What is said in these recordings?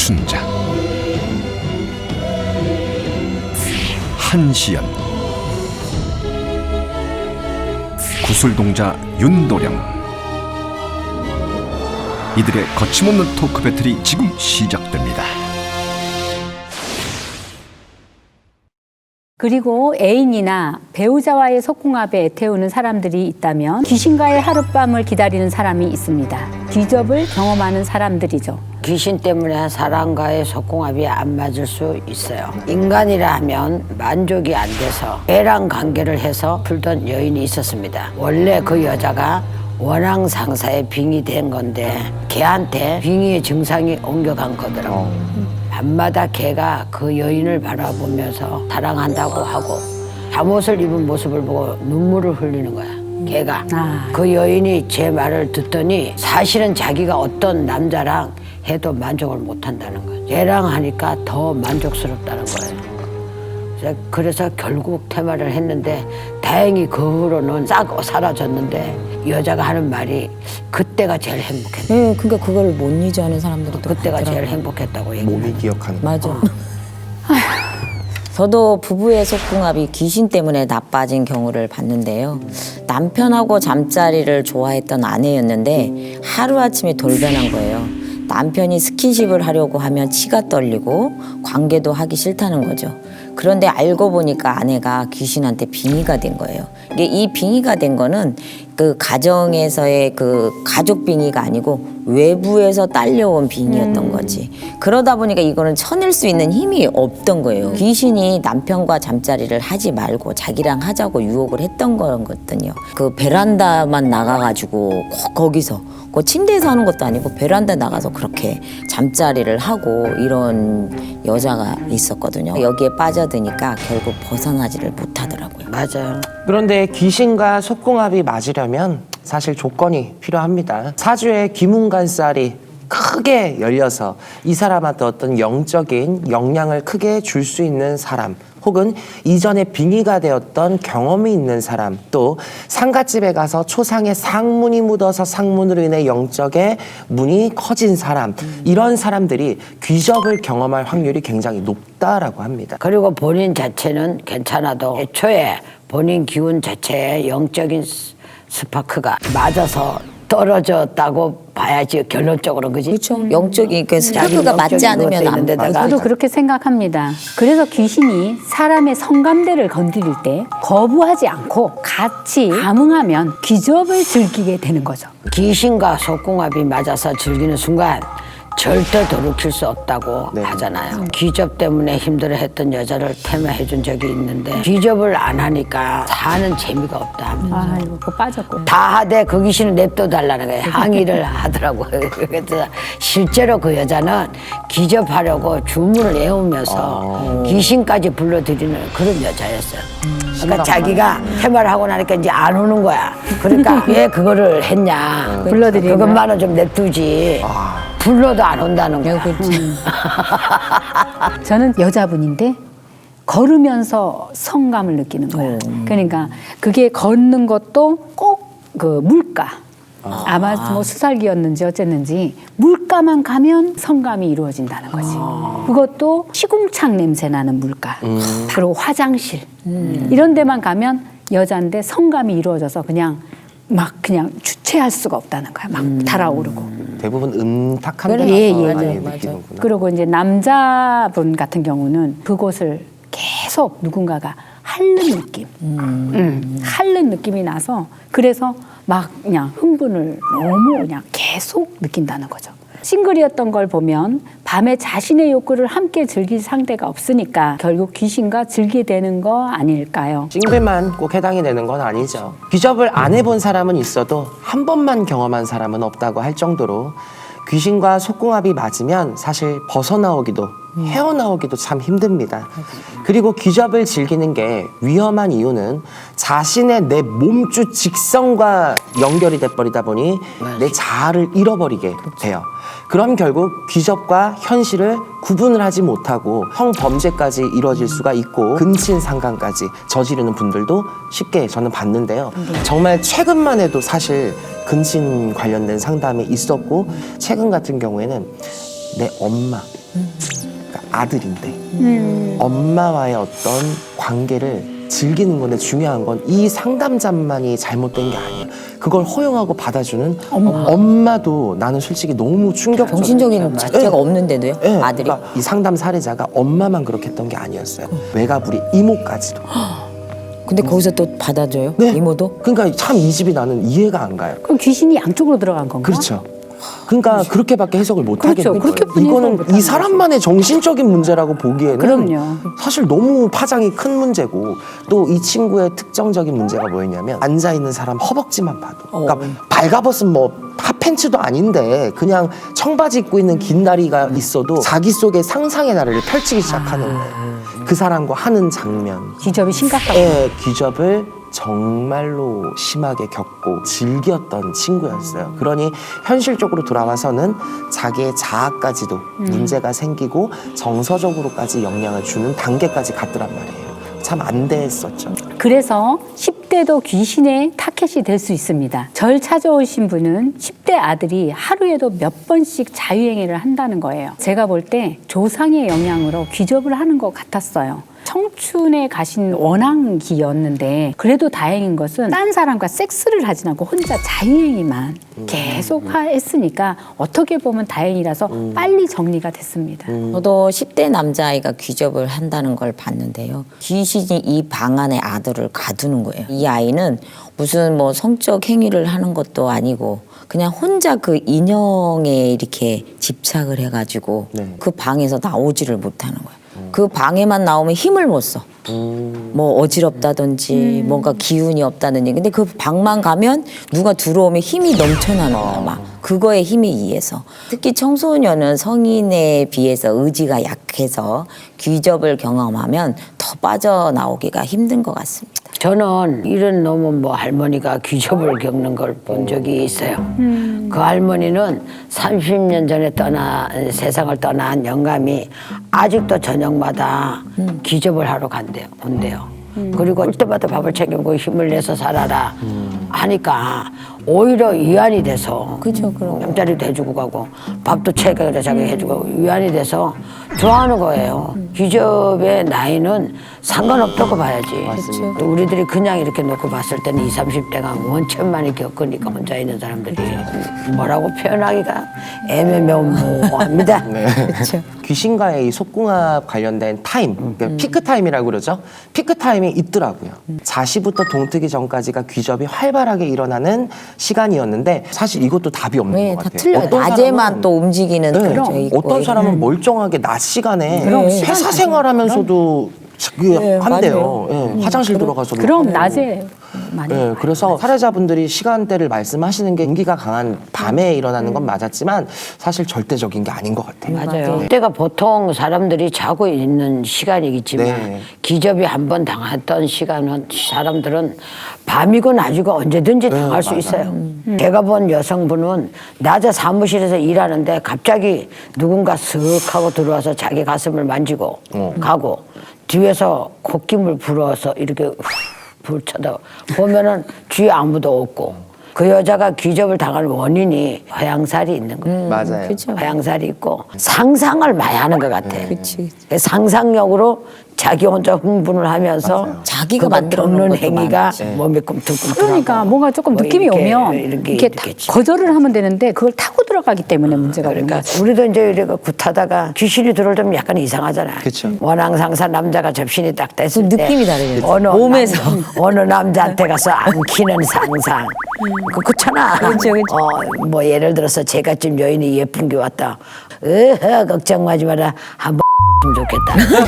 이춘자, 한시연, 구슬동자 윤도령. 이들의 거침없는 토크 배틀이 지금 시작됩니다. 그리고 애인이나 배우자와의 속궁합에 애태우는 사람들이 있다면 귀신과의 하룻밤을 기다리는 사람이 있습니다. 귀접을 경험하는 사람들이죠. 귀신 때문에 사람과의 속궁합이 안 맞을 수 있어요. 인간이라 하면 만족이 안 돼서 애랑 관계를 해서 풀던 여인이 있었습니다. 원래 그 여자가 원앙상사의 빙이 된 건데 걔한테 빙의의 증상이 옮겨간 거더라고. 밤마다 걔가 그 여인을 바라보면서 사랑한다고 하고 잠옷을 입은 모습을 보고 눈물을 흘리는 거야. 걔가 그 여인이 제 말을 듣더니 사실은 자기가 어떤 남자랑 해도 만족을 못 한다는 거야. 얘랑 하니까 더 만족스럽다는 거예요. 그래서 결국 퇴마를 했는데 다행히 그 후로는 싹 사라졌는데 여자가 하는 말이 그때가 제일 행복했다. 네, 그러니까 그걸 못 잊어하는 사람들도 그때가 많더라고요. 제일 행복했다고 얘기해. 몸이 기억하는. 맞아. 저도 부부의 속궁합이 귀신 때문에 나빠진 경우를 봤는데요. 남편하고 잠자리를 좋아했던 아내였는데 하루아침에 돌변한 거예요. 남편이 스킨십을 하려고 하면 치가 떨리고 관계도 하기 싫다는 거죠. 그런데 알고 보니까 아내가 귀신한테 빙의가 된 거예요. 이게 이 빙의가 된 거는 그 가정에서의 그 가족 빙의가 아니고 외부에서 딸려온 빙의였던 거지. 그러다 보니까 이거는 쳐낼 수 있는 힘이 없던 거예요. 귀신이 남편과 잠자리를 하지 말고 자기랑 하자고 유혹을 했던 거거든요. 그 베란다만 나가가지고 거기서 그 침대에서 하는 것도 아니고 베란다 나가서 그렇게 잠자리를 하고 이런 여자가 있었거든요. 여기에 빠져드니까 결국 벗어나지를 못하더라고요. 맞아요. 그런데 귀신과 속궁합이 맞으려면 사실 조건이 필요합니다. 사주에 귀문간살이 크게 열려서 이 사람한테 어떤 영적인 영향을 크게 줄 수 있는 사람, 혹은 이전에 빙의가 되었던 경험이 있는 사람, 또 상갓집에 가서 초상에 상문이 묻어서 상문으로 인해 영적의 문이 커진 사람, 이런 사람들이 귀접을 경험할 확률이 굉장히 높다라고 합니다. 그리고 본인 자체는 괜찮아도 애초에 본인 기운 자체의 영적인 스파크가 맞아서 떨어졌다고 봐야지 결론적으로. 그지? 그렇죠. 영적인 그 스파크가 맞지 않으면 안 돼. 저도 그렇게 생각합니다. 그래서 귀신이 사람의 성감대를 건드릴 때 거부하지 않고 같이 감응하면 귀접을 즐기게 되는 거죠. 귀신과 속궁합이 맞아서 즐기는 순간 절대 돌이킬 수 없다고 하잖아요. 귀접 때문에 힘들어했던 여자를 퇴마해준 적이 있는데 귀접을 안 하니까 사는 재미가 없다 하면서 아이고, 그거 빠졌고. 다 하되 그 귀신을 냅둬달라는 거예요. 항의를 하더라고요. 그래서 실제로 그 여자는 귀접하려고 주문을 외우면서 귀신까지 불러들이는 그런 여자였어요. 그러니까 자기가 퇴마를 하고 나니까 이제 안 오는 거야. 그러니까 왜 그거를 했냐. 불러들이는 그것만은 좀 냅두지. 불러도 안 온다는 거야. 저는 여자분인데 걸으면서 성감을 느끼는 거예요. 그러니까 그게 걷는 것도 꼭 그 물가. 아마 뭐 수살기였는지 어쨌는지 물가만 가면 성감이 이루어진다는 거지. 그것도 시궁창 냄새 나는 물가. 그리고 화장실. 이런 데만 가면 여자인데 성감이 이루어져서 그냥 주체할 수가 없다는 거야. 막 달아오르고. 대부분 음탁한 데서 예, 많이 예. 느끼는구나. 그리고 이제 남자분 같은 경우는 그곳을 계속 누군가가 핥는 느낌, 핥는 느낌이 나서 그래서 막 그냥 흥분을 너무 그냥 계속 느낀다는 거죠. 싱글이었던 걸 보면 밤에 자신의 욕구를 함께 즐길 상대가 없으니까 결국 귀신과 즐기게 되는 거 아닐까요? 싱글만 꼭 해당이 되는 건 아니죠. 귀접을 안 해본 사람은 있어도 한 번만 경험한 사람은 없다고 할 정도로 귀신과 속궁합이 맞으면 사실 벗어나오기도 헤어나오기도 참 힘듭니다. 그리고 귀접을 즐기는 게 위험한 이유는 자신의 내 몸주 직성과 연결이 돼버리다 보니 내 자아를 잃어버리게 돼요. 그럼 결국 귀접과 현실을 구분을 하지 못하고 성범죄까지 이루어질 수가 있고 근친상간까지 저지르는 분들도 쉽게 저는 봤는데요. 정말 최근만 해도 사실 근친 관련된 상담이 있었고 최근 같은 경우에는 내 엄마, 그러니까 아들인데 엄마와의 어떤 관계를 즐기는 건데 중요한 건 이 상담자만이 잘못된 게 아니야. 그걸 허용하고 받아주는 엄마도 나는 솔직히 너무 충격적이야. 정신적인 자체가 없는데도요? 네, 아들이? 그러니까 이 상담 사례자가 엄마만 그렇게 했던 게 아니었어요. 외가부리 이모까지도. 근데 거기서 또 받아줘요? 네. 이모도? 그러니까 참 이 집이 나는 이해가 안 가요. 그럼 귀신이 양쪽으로 들어간 건가? 그렇죠. 그러니까 그렇게밖에 해석을 못 그렇죠. 하겠는 그렇게뿐이 거예요. 해석을 이거는 못 하는 이 사람만의 정신적인 문제라고 보기에는 그럼요. 사실 너무 파장이 큰 문제고 또 이 친구의 특정적인 문제가 뭐였냐면 앉아 있는 사람 허벅지만 봐도 그러니까 발가벗은 뭐 핫팬츠도 아닌데 그냥 청바지 입고 있는 긴 다리가 있어도 자기 속에 상상의 나래를 펼치기 시작하는 거예요. 그 사람과 하는 장면. 기접이 심각하고. 의 귀접을 정말로 심하게 겪고 즐겼던 친구였어요. 그러니 현실적으로 돌아와서는 자기의 자아까지도 문제가 생기고 정서적으로까지 영향을 주는 단계까지 갔더란 말이에요. 참 안 됐었죠. 그래서 10대도 귀신의 타켓이 될 수 있습니다. 절 찾아오신 분은 10대 아들이 하루에도 몇 번씩 자유행위를 한다는 거예요. 제가 볼 때 조상의 영향으로 귀접을 하는 것 같았어요. 청춘에 가신 원앙기였는데 그래도 다행인 것은 딴 사람과 섹스를 하진 않고 혼자 자유행위만 계속 했으니까 어떻게 보면 다행이라서 빨리 정리가 됐습니다. 저도 10대 남자아이가 귀접을 한다는 걸 봤는데요. 귀신이 이 방 안에 아들을 가두는 거예요. 이 아이는 무슨 뭐 성적 행위를 하는 것도 아니고 그냥 혼자 그 인형에 이렇게 집착을 해가지고 네. 그 방에서 나오지를 못하는 거예요. 그 방에만 나오면 힘을 못 써. 뭐 어지럽다든지 뭔가 기운이 없다든지. 근데 그 방만 가면 누가 들어오면 힘이 넘쳐나는 거야. 막 그거에 힘에 의해서. 특히 청소년은 성인에 비해서 의지가 약해서 귀접을 경험하면 더 빠져나오기가 힘든 것 같습니다. 저는 이런 놈은 뭐 할머니가 귀접을 겪는 걸 본 적이 있어요. 그 할머니는 30년 전에 세상을 떠난 영감이 아직도 저녁마다 귀접을 하러 온대요. 그리고 올 때마다 밥을 챙겨먹고 힘을 내서 살아라 하니까 오히려 위안이 돼서 그죠, 그럼. 잠자리도 해주고 가고 밥도 챙겨 자기 해주고 위안이 돼서 좋아하는 거예요. 귀접의 나이는 상관없다고 봐야지. 맞습니다. 또 우리들이 그냥 이렇게 놓고 봤을 때는 20, 30대가 원천 많이 겪으니까 혼자 있는 사람들이 뭐라고 표현하기가 애매모호합니다. 귀신과의 이 속궁합 관련된 타임, 그러니까 피크 타임이라고 그러죠. 피크 타임이 있더라고요. 자시부터 동트기 전까지가 귀접이 활발하게 일어나는 시간이었는데 사실 이것도 답이 없는 네, 것 다 같아요. 틀려요. 어떤 낮에만 사람은- 또 움직이는 네, 그런 게 있고. 어떤 사람은 멀쩡하게 낮 시간에 그럼 회사 생활하면서도 한대요. 예, 화장실 들어가서 그럼 낮에 많이. 네, 그래서 사례자분들이 시간대를 말씀하시는 게 인기가 강한 밤에 일어나는 건 맞았지만 사실 절대적인 게 아닌 것 같아요. 맞아요. 그때가 보통 사람들이 자고 있는 시간이겠지만 네. 기접이 한 번 당했던 시간은 사람들은 밤이고 낮이고 언제든지 당할 수 맞아요. 있어요. 제가 본 여성분은 낮에 사무실에서 일하는데 갑자기 누군가 쓱 하고 들어와서 자기 가슴을 만지고 가고 뒤에서 콧김을 불어서 이렇게 불 쳐다 보면은 뒤에 아무도 없고 그 여자가 귀접을 당할 원인이 화양살이 있는 거예요. 맞아요. 그렇죠. 화양살이 있고 상상을 많이 하는 것 같아. 그치. 상상력으로 자기 혼자 흥분을 하면서 맞아요. 자기가 그걸 만들어 겪는 놓은 것도 행위가 많지. 몸이 꿈틀꿈틀하고 그러니까 뭔가 조금 뭐 느낌이 이렇게, 오면 이렇게 이렇게 다 있겠지. 거절을 하면 되는데 그걸 타고 들어가기 때문에 문제가 오는 그러니까 거죠. 우리도 이제 이렇게 굿하다가 귀신이 들어올 때면 약간 이상하잖아. 그쵸. 원앙상사 남자가 접신이 딱 됐을 그 때 느낌이 다르겠죠. 어느 몸에서. 어느 남자한테 가서 안키는 상상. 그렇잖아. 그렇죠, 그렇죠. 뭐 예를 들어서 제가쯤 여인이 예쁜 게 왔다. 걱정 마지 마라. 한번 좀 좋겠다.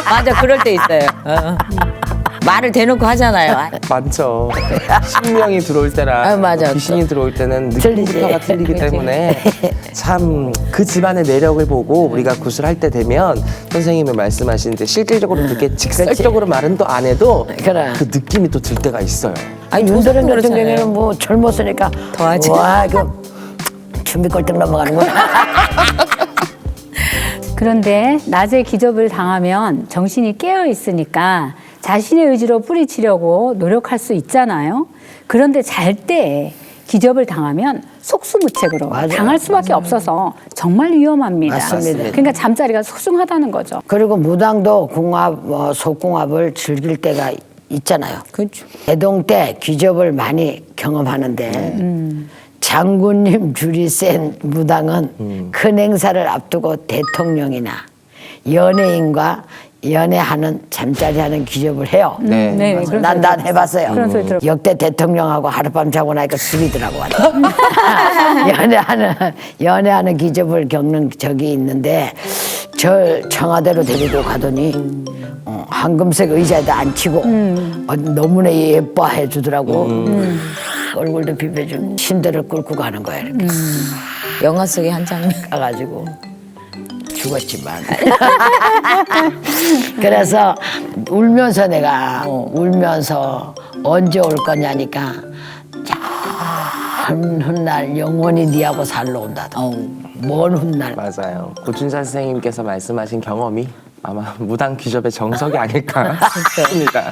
맞아, 그럴 때 있어요. 말을 대놓고 하잖아요. 많죠. 신명이 들어올 때랑 아, 맞아. 귀신이 들어올 때는 틀리지. 느낌부터가 틀리기 때문에 참 그 집안의 매력을 보고 우리가 구술할 때 되면 선생님이 말씀하시는데 실질적으로 그렇게 직설적으로 말은 또 안 해도 그래. 그 느낌이 또 들 때가 있어요. 아니 윤도령 같은 그렇잖아요. 경우에는 뭐 젊었으니까 더하지. 와, 그 준비 꼴등 넘어가는구나. 그런데 낮에 기접을 당하면 정신이 깨어 있으니까 자신의 의지로 뿌리치려고 노력할 수 있잖아요. 그런데 잘 때 기접을 당하면 속수무책으로 맞아요. 당할 수밖에 없어서 정말 위험합니다. 맞습니다. 그러니까 잠자리가 소중하다는 거죠. 그리고 무당도 궁합, 속궁합을 즐길 때가 있잖아요. 그렇죠. 대동 때 귀접을 많이 경험하는데 장군님 줄이 센 무당은 큰 행사를 앞두고 대통령이나 연예인과 연애하는 잠자리 하는 귀접을 해요. 네. 네, 그런 난 소리 해봤어요. 그런 소리 들어. 역대 대통령하고 하룻밤 자고 나니까 죽이더라고. 연애하는 기접을 겪는 적이 있는데 저 청와대로 데리고 가더니 황금색 의자에다 앉히고 너무나 예뻐해 주더라고. 얼굴도 비벼주고 침대를 끌고 가는 거야. 이렇게 영화 속의 한 장면. 가가지고 죽었지만 그래서 울면서 내가 울면서 언제 올 거냐니까 전 훗날 영원히 니하고 살러 온다더 먼 훗날. 맞아요. 고춘자 선생님께서 말씀하신 경험이 아마 무당 귀접의 정석이 아닐까 싶습니다.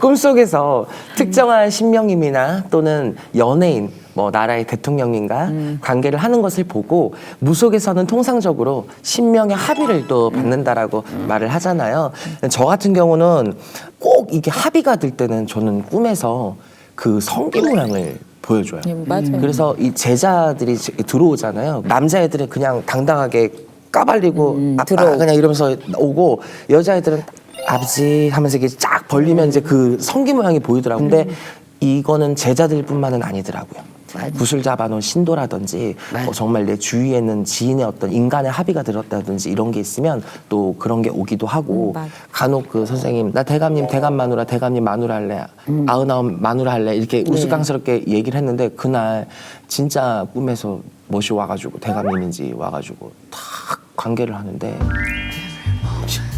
꿈속에서 특정한 신명임이나 또는 연예인, 뭐 나라의 대통령인가 관계를 하는 것을 보고 무속에서는 통상적으로 신명의 합의를 또 받는다라고 말을 하잖아요. 저 같은 경우는 꼭 이게 합의가 될 때는 저는 꿈에서 그 성기모양을 보여줘요. 맞아요. 그래서 이 제자들이 들어오잖아요. 남자애들은 그냥 당당하게 까발리고 아빠 들어오고. 그냥 이러면서 오고 여자애들은 아버지 하면서 이렇게 쫙 벌리면 이제 그 성기 모양이 보이더라고요. 근데 이거는 제자들뿐만은 아니더라고요. 붓을 잡아놓은 신도라든지 뭐 정말 내 주위에는 지인의 어떤 인간의 합의가 들었다든지 이런 게 있으면 또 그런 게 오기도 하고 맞아. 간혹 그 선생님 나 대감님 대감 마누라 대감님 마누라 할래 99 마누라 할래 이렇게 우스꽝스럽게 얘기를 했는데 그날 진짜 꿈에서 멋이 와가지고 대감님인지 와가지고 탁 관계를 하는데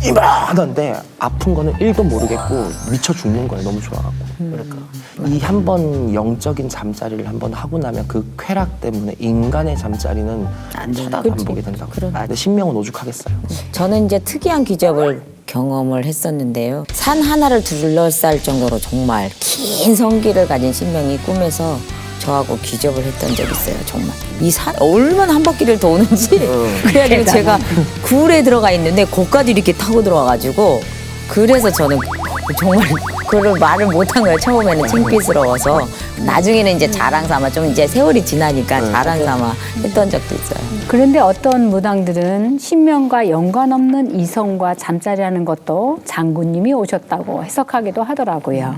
이만하던데 아픈 거는 1도 모르겠고 미쳐 죽는 거예요. 너무 좋아갖고. 그러니까 이 한 번 영적인 잠자리를 한 번 하고 나면 그 쾌락 때문에 인간의 잠자리는 쳐다도 안 보게 된다고. 근데 신명은 오죽하겠어요. 저는 이제 특이한 귀접을 경험을 했었는데요. 산 하나를 둘러쌀 정도로 정말 긴 성기를 가진 신명이 꿈에서 저하고 귀접을 했던 적이 있어요. 정말 이 산 얼마나 한 바퀴를 도는지 그래가지고 제가 굴에 들어가 있는데 거기까지 이렇게 타고 들어와가지고 그래서 저는 정말 그걸 말을 못한 거예요. 처음에는 창피스러워서 나중에는 이제 자랑 삼아 좀 이제 세월이 지나니까 자랑 삼아 했던 적도 있어요. 그런데 어떤 무당들은 신명과 연관없는 이성과 잠자리하는 것도 장군님이 오셨다고 해석하기도 하더라고요.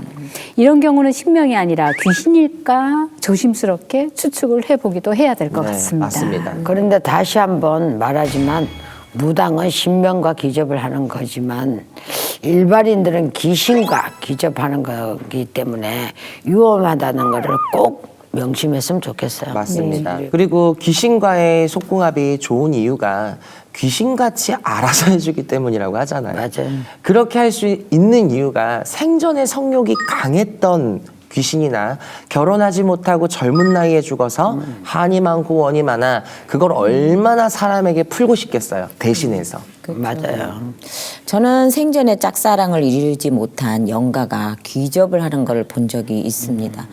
이런 경우는 신명이 아니라 귀신일까 조심스럽게 추측을 해보기도 해야 될 것 같습니다. 맞습니다. 그런데 다시 한번 말하지만 무당은 신명과 기접을 하는 거지만 일반인들은 귀신과 기접하는 거기 때문에 위험하다는 거를 꼭 명심했으면 좋겠어요. 맞습니다. 그리고 귀신과의 속궁합이 좋은 이유가 귀신같이 알아서 해주기 때문이라고 하잖아요. 맞아요. 그렇게 할 수 있는 이유가 생전에 성욕이 강했던 귀신이나 결혼하지 못하고 젊은 나이에 죽어서 한이 많고 원이 많아 그걸 얼마나 사람에게 풀고 싶겠어요. 대신해서. 맞아요. 저는 생전에 짝사랑을 이루지 못한 영가가 귀접을 하는 걸 본 적이 있습니다.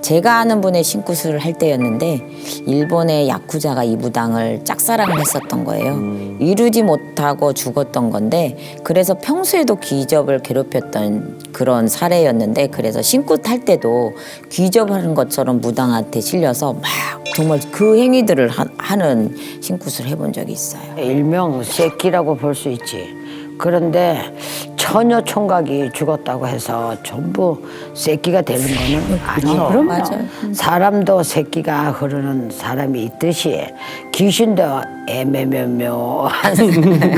제가 아는 분의 신구술을 할 때였는데 일본의 야쿠자가 이 무당을 짝사랑을 했었던 거예요. 이루지 못하고 죽었던 건데 그래서 평소에도 귀접을 괴롭혔던 그런 사례였는데 그래서 신구 탈 때도 귀접하는 것처럼 무당한테 실려서 막 정말 그 행위들을 하는 신굿을 해본 적이 있어요. 일명 새끼라고 볼 수 있지. 그런데 처녀 총각이 죽었다고 해서 전부 새끼가 되는 거는 아니에요. 그럼요. 맞아요. 사람도 새끼가 흐르는 사람이 있듯이 귀신도 애매묘묘한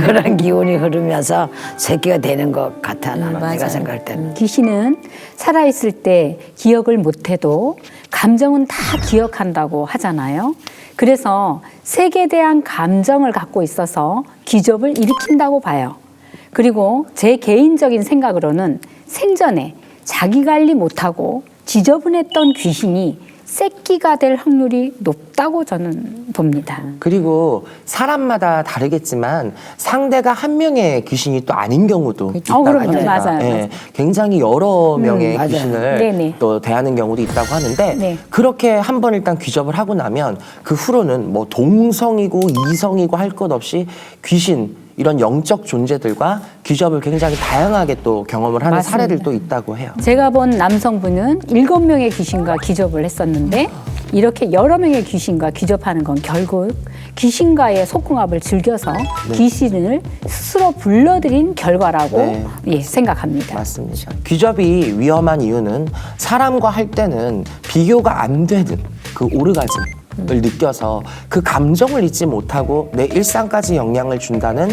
그런 기운이 흐르면서 새끼가 되는 것 같아. 나는 내가 맞아요. 생각할 때는. 귀신은 살아있을 때 기억을 못해도 감정은 다 기억한다고 하잖아요. 그래서 색에 대한 감정을 갖고 있어서 귀접을 일으킨다고 봐요. 그리고 제 개인적인 생각으로는 생전에 자기 관리 못하고 지저분했던 귀신이 새끼가 될 확률이 높다고 저는 봅니다. 그리고 사람마다 다르겠지만 상대가 한 명의 귀신이 또 아닌 경우도 있다고 그럼요. 합니다. 맞아요. 예, 굉장히 여러 명의 맞아요. 귀신을 네네. 또 대하는 경우도 있다고 하는데 네. 그렇게 한 번 일단 귀접을 하고 나면 그 후로는 뭐 동성이고 이성이고 할 것 없이 귀신 이런 영적 존재들과 귀접을 굉장히 다양하게 또 경험을 하는 맞습니다. 사례들도 있다고 해요. 제가 본 남성분은 7명의 귀신과 귀접을 했었는데 이렇게 여러 명의 귀신과 귀접하는 건 결국 귀신과의 속궁합을 즐겨서 귀신을 스스로 불러들인 결과라고 네. 예, 생각합니다. 맞습니다. 귀접이 위험한 이유는 사람과 할 때는 비교가 안 되는 그 오르가즘을 느껴서 그 감정을 잊지 못하고 내 일상까지 영향을 준다는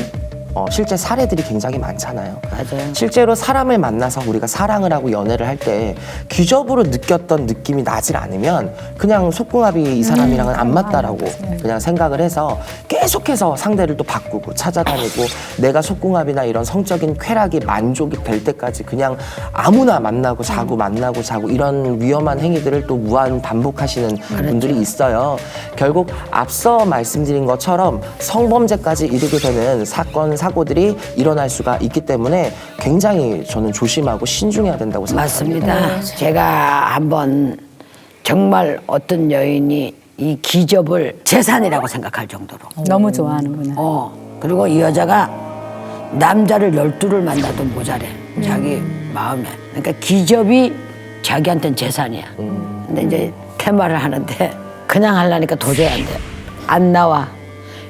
실제 사례들이 굉장히 많잖아요. 맞아요. 실제로 사람을 만나서 우리가 사랑을 하고 연애를 할 때 귀접으로 느꼈던 느낌이 나질 않으면 그냥 속궁합이 이 사람이랑은 안 맞다라고 그냥 생각을 해서 계속해서 상대를 또 바꾸고 찾아다니고 내가 속궁합이나 이런 성적인 쾌락이 만족이 될 때까지 그냥 아무나 만나고 자고 만나고 자고 이런 위험한 행위들을 또 무한 반복하시는 분들이 있어요. 결국 앞서 말씀드린 것처럼 성범죄까지 이르게 되는 사고들이 일어날 수가 있기 때문에 굉장히 저는 조심하고 신중해야 된다고 생각합니다. 맞습니다. 제가 한번 정말 어떤 여인이 이 기접을 재산이라고 생각할 정도로. 너무 좋아하는구나. 그리고 이 여자가 남자를 12를 만나도 모자래. 자기 마음에. 그러니까 기접이 자기한테는 재산이야. 근데 이제 테마를 하는데 그냥 하려니까 도저히 안 돼. 안 나와.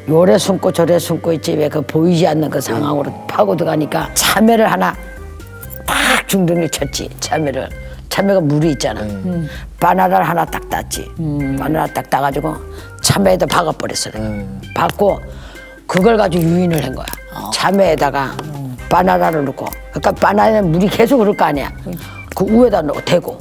요래 숨고 저래 숨고 있지 왜 그 보이지 않는 그 상황으로 파고 들어가니까 참외를 하나 딱 중등을 쳤지. 참외가 물이 있잖아. 바나나를 하나 딱 땄지. 바나나 딱 따가지고 참외에다 박아버렸어. 박고 그걸 가지고 유인을 한 거야. 참외에다가 바나나를 넣고. 그러니까 바나나는 물이 계속 흐를 거 아니야. 그 위에다 대고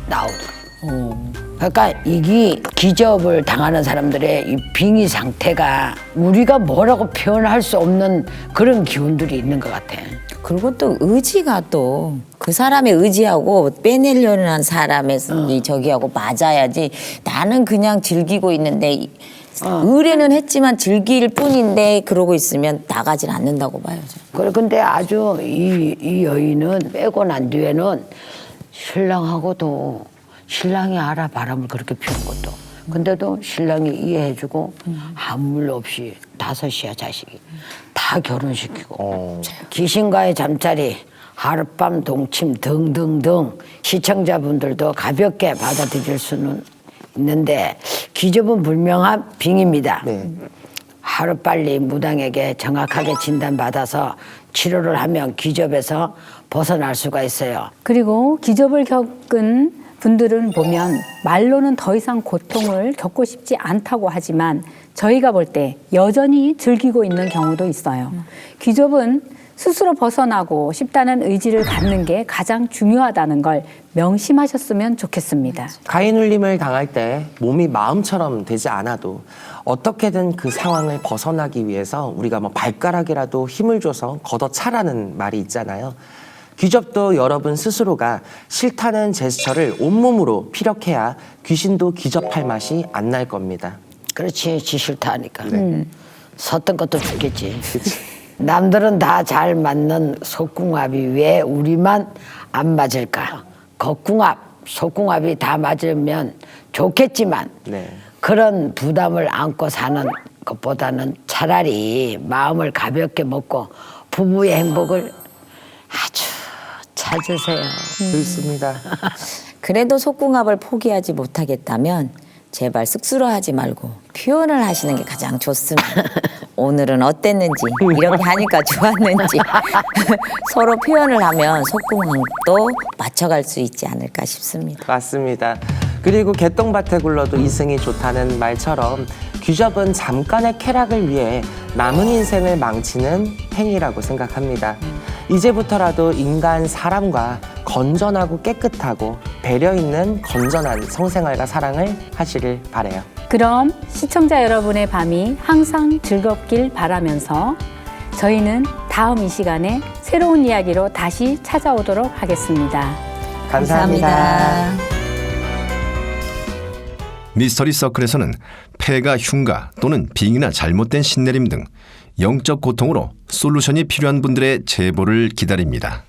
나오더라. 그러니까 이게 기접을 당하는 사람들의 이 빙의 상태가 우리가 뭐라고 표현할 수 없는 그런 기운들이 있는 것 같아. 그리고 또 의지가 또 그 사람의 의지하고 빼내려는 한 사람의 이 저기하고 맞아야지. 나는 그냥 즐기고 있는데 의뢰는 했지만 즐길 뿐인데 그러고 있으면 나가질 않는다고 봐요. 그래 근데 아주 이 여인은 빼고 난 뒤에는 신랑하고도 신랑이 알아 바람을 그렇게 피운 것도 근데도 신랑이 이해해주고 아무 일 없이 5이야 자식이 다 결혼시키고 귀신과의 잠자리 하룻밤 동침 등등등 시청자분들도 가볍게 받아들일 수는 있는데 기접은 분명한 빙입니다. 네. 하루빨리 무당에게 정확하게 진단받아서 치료를 하면 기접에서 벗어날 수가 있어요. 그리고 기접을 겪은 분들은 보면 말로는 더 이상 고통을 겪고 싶지 않다고 하지만 저희가 볼 때 여전히 즐기고 있는 경우도 있어요. 기접은 스스로 벗어나고 싶다는 의지를 갖는 게 가장 중요하다는 걸 명심하셨으면 좋겠습니다. 가인울림을 당할 때 몸이 마음처럼 되지 않아도 어떻게든 그 상황을 벗어나기 위해서 우리가 뭐 발가락이라도 힘을 줘서 걷어차라는 말이 있잖아요. 귀접도 여러분 스스로가 싫다는 제스처를 온몸으로 피력해야 귀신도 귀접할 맛이 안 날 겁니다. 그렇지, 지 싫다 하니까. 섰던 것도 죽겠지. 남들은 다 잘 맞는 속궁합이 왜 우리만 안 맞을까? 겉궁합, 속궁합이 다 맞으면 좋겠지만 네. 그런 부담을 안고 사는 것보다는 차라리 마음을 가볍게 먹고 부부의 행복을 아주 찾으세요. 그렇습니다. 그래도 속궁합을 포기하지 못하겠다면 제발 쑥스러워하지 말고 표현을 하시는 게 가장 좋습니다. 오늘은 어땠는지, 이렇게 하니까 좋았는지 서로 표현을 하면 속궁합도 맞춰갈 수 있지 않을까 싶습니다. 맞습니다. 그리고 개똥밭에 굴러도 이승이 좋다는 말처럼 귀접은 잠깐의 쾌락을 위해 남은 인생을 망치는 행위라고 생각합니다. 이제부터라도 인간 사람과 건전하고 깨끗하고 배려 있는 건전한 성생활과 사랑을 하시길 바라요. 그럼 시청자 여러분의 밤이 항상 즐겁길 바라면서 저희는 다음 이 시간에 새로운 이야기로 다시 찾아오도록 하겠습니다. 감사합니다. 감사합니다. 미스터리 서클에서는 폐가 흉가 또는 빙이나 잘못된 신내림 등 영적 고통으로 솔루션이 필요한 분들의 제보를 기다립니다.